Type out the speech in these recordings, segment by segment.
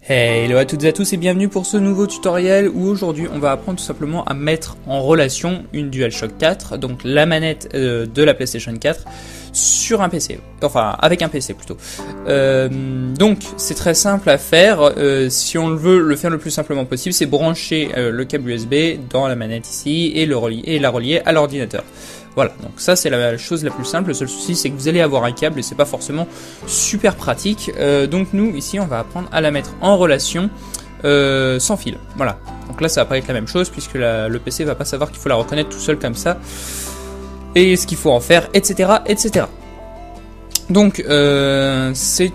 Hello à toutes et à tous et bienvenue pour ce nouveau tutoriel où aujourd'hui on va apprendre tout simplement à mettre en relation une DualShock 4, donc la manette de la PlayStation 4 sur un PC, enfin avec un PC plutôt. Donc c'est très simple à faire, si on veut le faire le plus simplement possible, c'est brancher le câble USB dans la manette ici et la relier à l'ordinateur. Voilà, donc ça c'est la chose la plus simple. Le seul souci c'est que vous allez avoir un câble et c'est pas forcément super pratique. Donc nous ici on va apprendre à la mettre en relation sans fil. Voilà, donc là ça va pas être la même chose puisque le PC va pas savoir qu'il faut la reconnaître tout seul comme ça et ce qu'il faut en faire, etc. etc. Donc c'est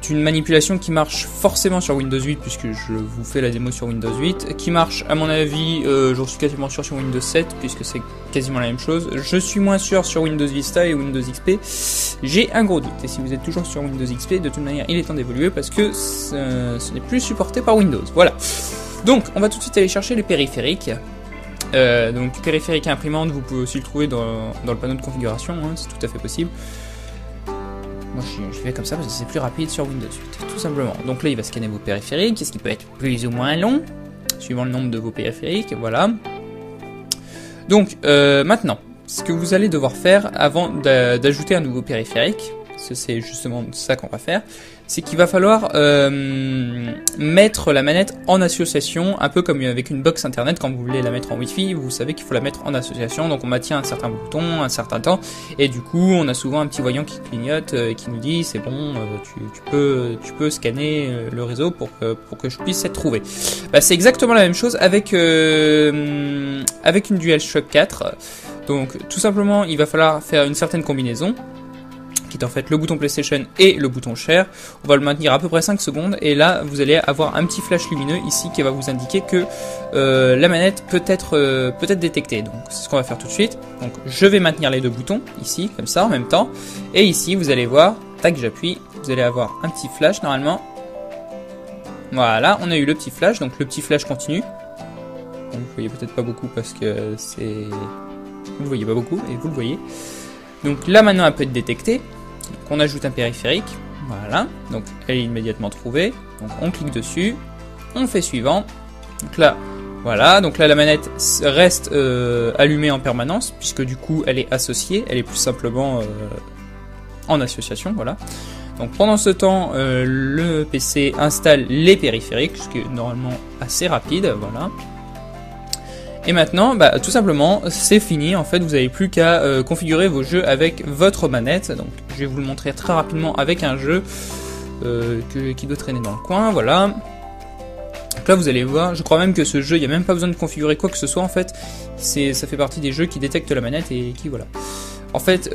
une manipulation qui marche forcément sur Windows 8 puisque je vous fais la démo sur Windows 8, qui marche à mon avis, j'en suis quasiment sûr sur Windows 7 puisque c'est quasiment la même chose. Je suis moins sûr sur Windows Vista et Windows XP, j'ai un gros doute, et si vous êtes toujours sur Windows XP, de toute manière il est temps d'évoluer parce que ce n'est plus supporté par Windows. Voilà, donc on va tout de suite aller chercher les périphériques. Donc périphérique à imprimante, vous pouvez aussi le trouver dans le panneau de configuration, hein, c'est tout à fait possible. Moi je fais comme ça parce que c'est plus rapide sur Windows 8, tout simplement. Donc là il va scanner vos périphériques, ce qui peut être plus ou moins long, suivant le nombre de vos périphériques, voilà. Donc maintenant, ce que vous allez devoir faire avant d'ajouter un nouveau périphérique, c'est justement ça qu'on va faire, c'est qu'il va falloir mettre la manette en association, un peu comme avec une box internet. Quand vous voulez la mettre en Wi-Fi, vous savez qu'il faut la mettre en association, donc on maintient un certain bouton, un certain temps, et du coup on a souvent un petit voyant qui clignote et qui nous dit c'est bon, tu peux scanner le réseau pour que je puisse être trouvé. Bah, c'est exactement la même chose avec une DualShock 4, donc tout simplement il va falloir faire une certaine combinaison, qui est en fait le bouton PlayStation et le bouton Share. On va le maintenir à peu près 5 secondes et là vous allez avoir un petit flash lumineux ici qui va vous indiquer que la manette peut être détectée. Donc c'est ce qu'on va faire tout de suite. Donc je vais maintenir les deux boutons ici comme ça en même temps, et ici vous allez voir, tac, j'appuie, vous allez avoir un petit flash normalement. Voilà, on a eu le petit flash, donc le petit flash continue. Donc, vous voyez peut-être pas beaucoup parce que vous le voyez pas beaucoup et vous le voyez. Donc là maintenant elle peut être détectée. Donc on ajoute un périphérique, voilà, donc elle est immédiatement trouvée, donc on clique dessus, on fait suivant, donc là, voilà, donc là la manette reste allumée en permanence, puisque du coup elle est associée, elle est plus simplement en association, voilà. Donc pendant ce temps, le PC installe les périphériques, ce qui est normalement assez rapide, voilà. Et maintenant, bah, tout simplement, c'est fini. En fait, vous n'avez plus qu'à configurer vos jeux avec votre manette. Donc, je vais vous le montrer très rapidement avec un jeu qui doit traîner dans le coin. Voilà. Donc là, vous allez voir. Je crois même que ce jeu, il n'y a même pas besoin de configurer quoi que ce soit. En fait, ça fait partie des jeux qui détectent la manette et qui voilà. En fait,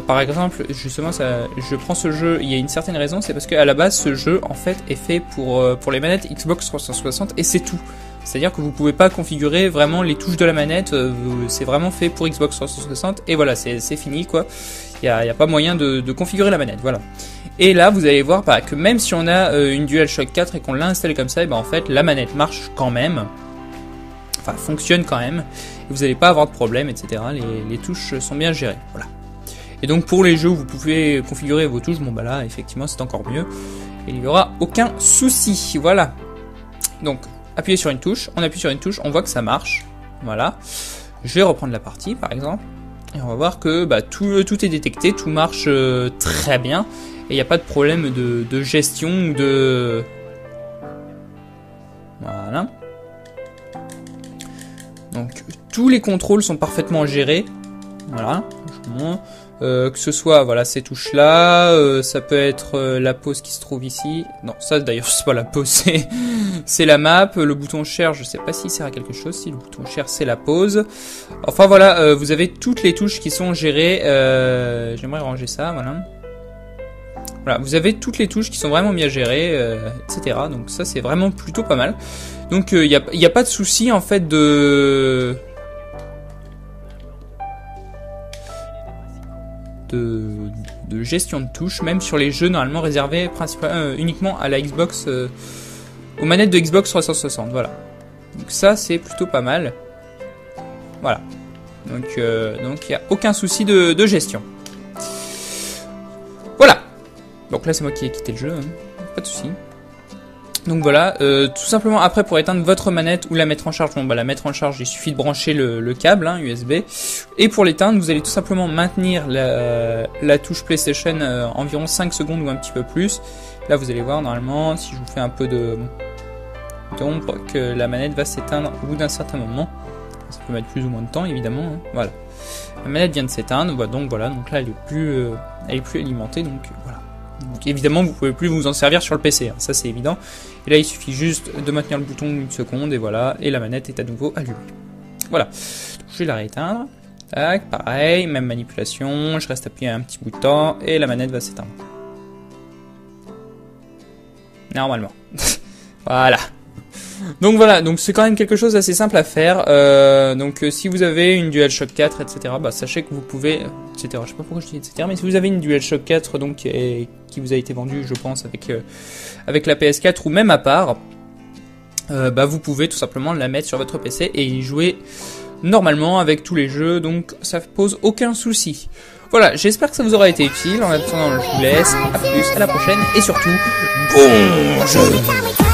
par exemple, justement, je prends ce jeu. Il y a une certaine raison, c'est parce qu'à la base, ce jeu, en fait, est fait pour les manettes Xbox 360 et c'est tout. C'est-à-dire que vous pouvez pas configurer vraiment les touches de la manette, c'est vraiment fait pour Xbox 360 et voilà, c'est fini quoi. Il y a pas moyen de configurer la manette, voilà. Et là, vous allez voir que même si on a une DualShock 4 et qu'on l'a installée comme ça, et ben en fait, la manette marche quand même, enfin fonctionne quand même. Et vous n'allez pas avoir de problème, etc. Les touches sont bien gérées, voilà. Et donc pour les jeux où vous pouvez configurer vos touches, bon bah là, effectivement, c'est encore mieux. Et il n'y aura aucun souci, voilà. Donc appuyez sur une touche, on appuie sur une touche, on voit que ça marche, voilà. Je vais reprendre la partie par exemple, et on va voir que bah, tout est détecté, tout marche très bien, et il n'y a pas de problème de gestion ou de... Voilà. Donc tous les contrôles sont parfaitement gérés, voilà, que ce soit voilà ces touches là, ça peut être la pause qui se trouve ici, non ça d'ailleurs c'est pas la pause, c'est la map, le bouton share je sais pas s'il sert à quelque chose, si le bouton share c'est la pause, enfin voilà, vous avez toutes les touches qui sont gérées, j'aimerais ranger ça, voilà, vous avez toutes les touches qui sont vraiment bien gérées, etc. Donc ça c'est vraiment plutôt pas mal. Donc il y a pas de souci en fait de gestion de touches, même sur les jeux normalement réservés uniquement à la Xbox, aux manettes de Xbox 360, voilà. Donc ça c'est plutôt pas mal. Voilà. Donc il n'y a aucun souci de gestion. Voilà. Donc là c'est moi qui ai quitté le jeu, hein. Pas de souci. Donc voilà, tout simplement après pour éteindre votre manette ou la mettre en charge, bon bah la mettre en charge il suffit de brancher le câble USB, et pour l'éteindre vous allez tout simplement maintenir la touche PlayStation environ 5 secondes ou un petit peu plus. Là vous allez voir normalement, si je vous fais un peu d'ombre, que la manette va s'éteindre au bout d'un certain moment. Ça peut mettre plus ou moins de temps évidemment, hein. Voilà. La manette vient de s'éteindre, donc voilà, donc là elle est plus alimentée, donc voilà. Donc évidemment vous pouvez plus vous en servir sur le PC, hein, ça c'est évident. Et là il suffit juste de maintenir le bouton une seconde et voilà, et la manette est à nouveau allumée. Voilà, je vais la rééteindre. Tac, pareil, même manipulation, je reste appuyé un petit bout de temps et la manette va s'éteindre. Normalement. Voilà. Donc voilà, donc c'est quand même quelque chose d'assez simple à faire. Donc si vous avez une DualShock 4, etc., bah sachez que vous pouvez, etc. Je sais pas pourquoi je dis etc. Mais si vous avez une DualShock 4 donc qui vous a été vendue, je pense, avec la PS4 ou même à part, bah vous pouvez tout simplement la mettre sur votre PC et y jouer normalement avec tous les jeux. Donc ça pose aucun souci. Voilà, j'espère que ça vous aura été utile. En attendant, je vous laisse. À plus, à la prochaine et surtout, bon jeu.